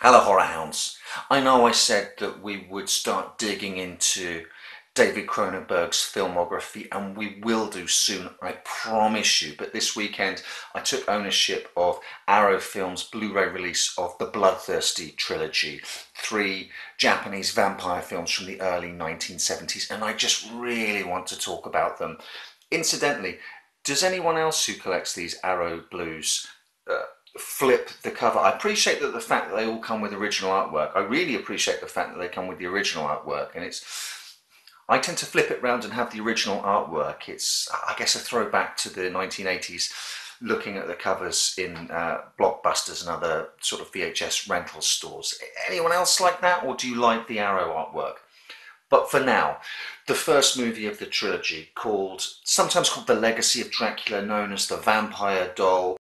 Hello Horror Hounds. I know I said that we would start digging into David Cronenberg's filmography, and we will do soon, I promise you, but this weekend I took ownership of Arrow Films' Blu-ray release of the Bloodthirsty Trilogy, 3 Japanese vampire films from the early 1970s, and I just really want to talk about them. Incidentally, does anyone else who collects these Arrow Blues flip the cover? I appreciate that the fact that they all come with original artwork. I really appreciate the fact that they come with the original artwork, and I tend to flip it round and have the original artwork. It's, I guess, a throwback to the 1980s, looking at the covers in Blockbusters and other sort of VHS rental stores. Anyone else like that, or do you like the Arrow artwork? But for now, the first movie of the trilogy, sometimes called The Legacy of Dracula, known as The Vampire Doll.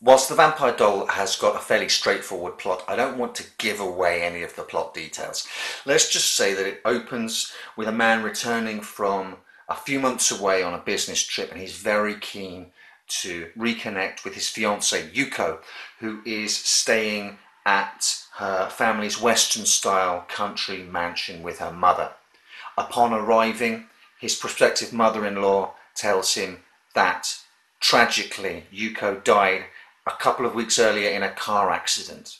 Whilst The Vampire Doll has got a fairly straightforward plot, I don't want to give away any of the plot details. Let's just say that it opens with a man returning from a few months away on a business trip, and he's very keen to reconnect with his fiancée Yuko, who is staying at her family's Western-style country mansion with her mother. Upon arriving, his prospective mother-in-law tells him that, tragically, Yuko died a couple of weeks earlier in a car accident.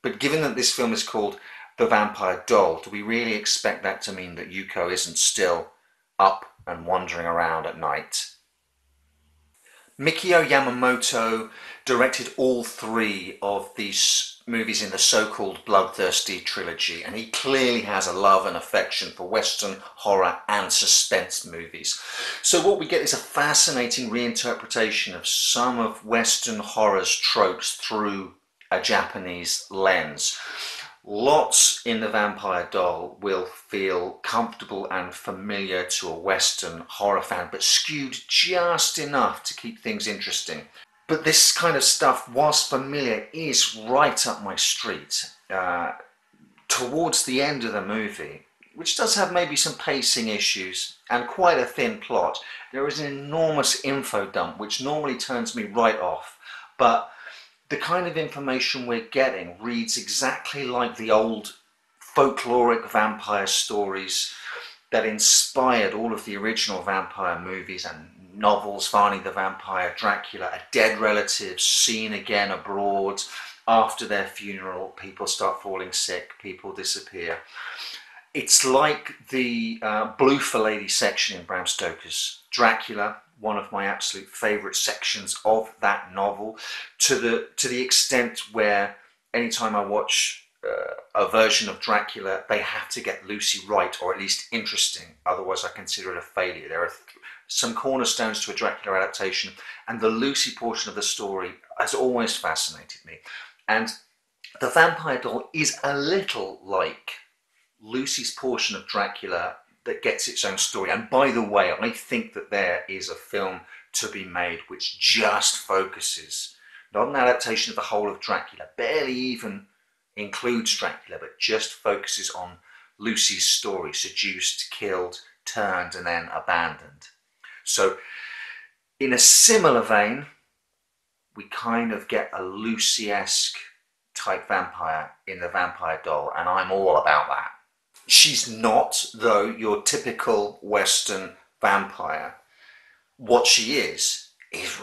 But given that this film is called The Vampire Doll, do we really expect that to mean that Yuko isn't still up and wandering around at night? Mikio Yamamoto directed all 3 of these movies in the so-called Bloodthirsty Trilogy, and he clearly has a love and affection for Western horror and suspense movies. So what we get is a fascinating reinterpretation of some of Western horror's tropes through a Japanese lens. Lots in The Vampire Doll will feel comfortable and familiar to a Western horror fan, but skewed just enough to keep things interesting. But this kind of stuff, whilst familiar, is right up my street. Towards the end of the movie, which does have maybe some pacing issues and quite a thin plot, there is an enormous info dump which normally turns me right off. But the kind of information we're getting reads exactly like the old folkloric vampire stories that inspired all of the original vampire movies and novels. Varney the Vampire, Dracula, a dead relative seen again abroad. After their funeral, people start falling sick, people disappear. It's like the Blue for Lady section in Bram Stoker's Dracula, one of my absolute favourite sections of that novel, to the extent where anytime I watch a version of Dracula, they have to get Lucy right, or at least interesting, otherwise I consider it a failure. There are some cornerstones to a Dracula adaptation, and the Lucy portion of the story has always fascinated me. And The Vampire Doll is a little like Lucy's portion of Dracula that gets its own story. And by the way, I think that there is a film to be made which just focuses, not an adaptation of the whole of Dracula, barely even includes Dracula, but just focuses on Lucy's story, seduced, killed, turned, and then abandoned. So in a similar vein, we kind of get a Lucy-esque type vampire in The Vampire Doll, and I'm all about that. She's not, though, your typical Western vampire. What she is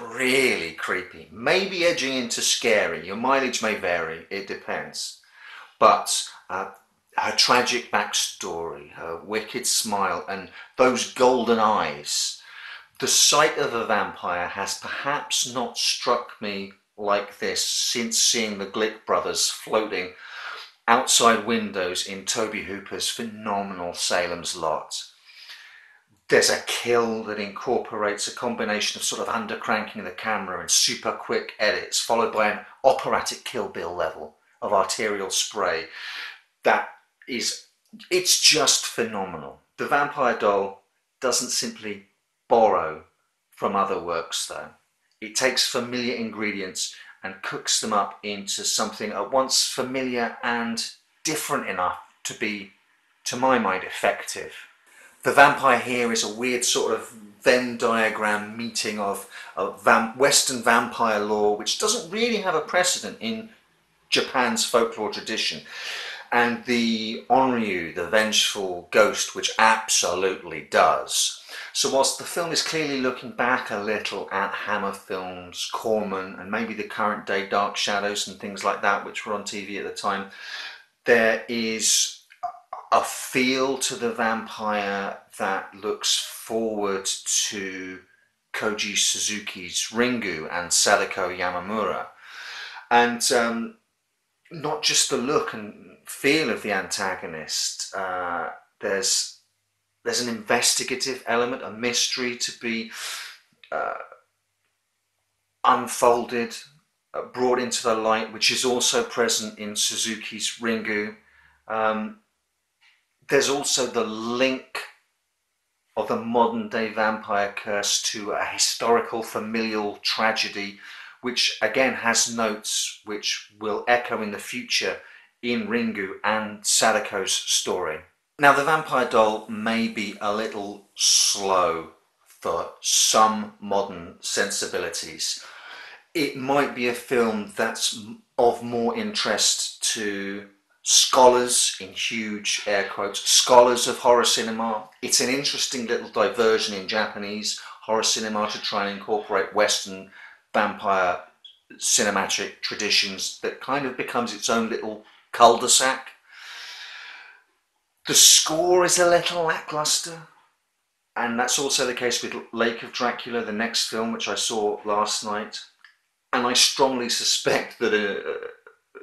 really creepy, maybe edging into scary. Your mileage may vary, it depends. But her tragic backstory, her wicked smile, and those golden eyes. The sight of a vampire has perhaps not struck me like this since seeing the Glick brothers floating outside windows in Tobe Hooper's phenomenal Salem's Lot. There's a kill that incorporates a combination of sort of undercranking the camera and super quick edits, followed by an operatic Kill Bill level of arterial spray. It's just phenomenal. The Vampire Doll doesn't simply borrow from other works though. It takes familiar ingredients and cooks them up into something at once familiar and different enough to be, to my mind, effective. The vampire here is a weird sort of Venn diagram meeting of Western vampire lore, which doesn't really have a precedent in Japan's folklore tradition, and the Onryu, the vengeful ghost, which absolutely does. So whilst the film is clearly looking back a little at Hammer films, Corman, and maybe the current day Dark Shadows and things like that, which were on TV at the time, there is a feel to the vampire that looks forward to Koji Suzuki's Ringu and Sadako Yamamura. And not just the look and feel of the antagonist, there's an investigative element, a mystery to be unfolded, brought into the light, which is also present in Suzuki's Ringu. There's also the link of the modern day vampire curse to a historical familial tragedy, which again has notes which will echo in the future in Ringu and Sadako's story. Now, the vampire doll may be a little slow for some modern sensibilities. It might be a film that's of more interest to scholars, in huge air quotes, scholars of horror cinema. It's an interesting little diversion in Japanese horror cinema to try and incorporate Western vampire cinematic traditions that kind of becomes its own little cul-de-sac. The score is a little lackluster, and that's also the case with Lake of Dracula, the next film which I saw last night. And I strongly suspect that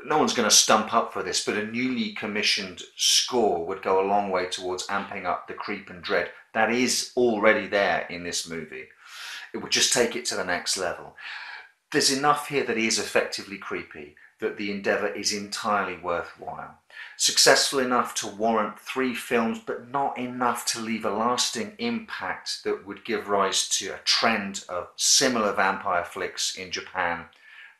no one's going to stump up for this, but a newly commissioned score would go a long way towards amping up the creep and dread that is already there in this movie. It would just take it to the next level. There's enough here that is effectively creepy that the endeavour is entirely worthwhile. Successful enough to warrant 3 films, but not enough to leave a lasting impact that would give rise to a trend of similar vampire flicks in Japan.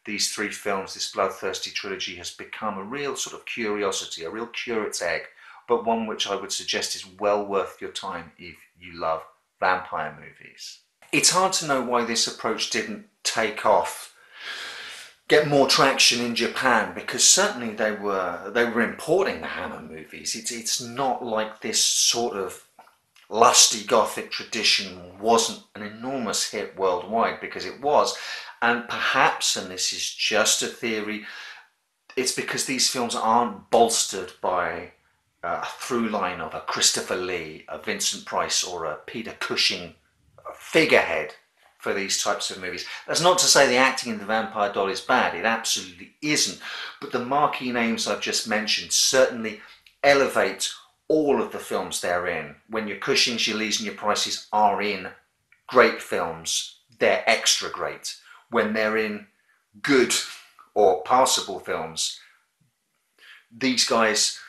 These 3 films, this Bloodthirsty Trilogy, has become a real sort of curiosity, a real curate's egg, but one which I would suggest is well worth your time if you love vampire movies. It's hard to know why this approach didn't take off, get more traction in Japan, because certainly they were importing the Hammer movies. It's not like this sort of lusty gothic tradition wasn't an enormous hit worldwide, because it was. And perhaps, and this is just a theory, it's because these films aren't bolstered by a through line of a Christopher Lee, a Vincent Price, or a Peter Cushing figurehead for these types of movies. That's not to say the acting in The Vampire Doll is bad, it absolutely isn't, but the marquee names I've just mentioned certainly elevate all of the films they're in. When your Cushings, your Lees and your Prices are in great films, they're extra great. When they're in good or passable films, these guys,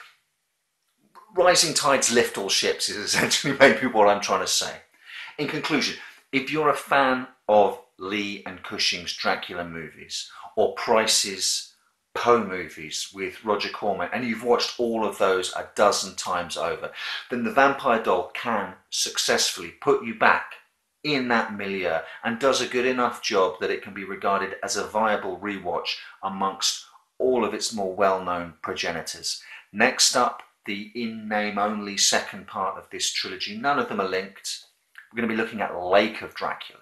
rising tides lift all ships is essentially maybe what I'm trying to say. In conclusion, if you're a fan of Lee and Cushing's Dracula movies, or Price's Poe movies with Roger Corman, and you've watched all of those a dozen times over, then The Vampire Doll can successfully put you back in that milieu and does a good enough job that it can be regarded as a viable rewatch amongst all of its more well-known progenitors. Next up, the in-name only second part of this trilogy. None of them are linked. We're going to be looking at Lake of Dracula.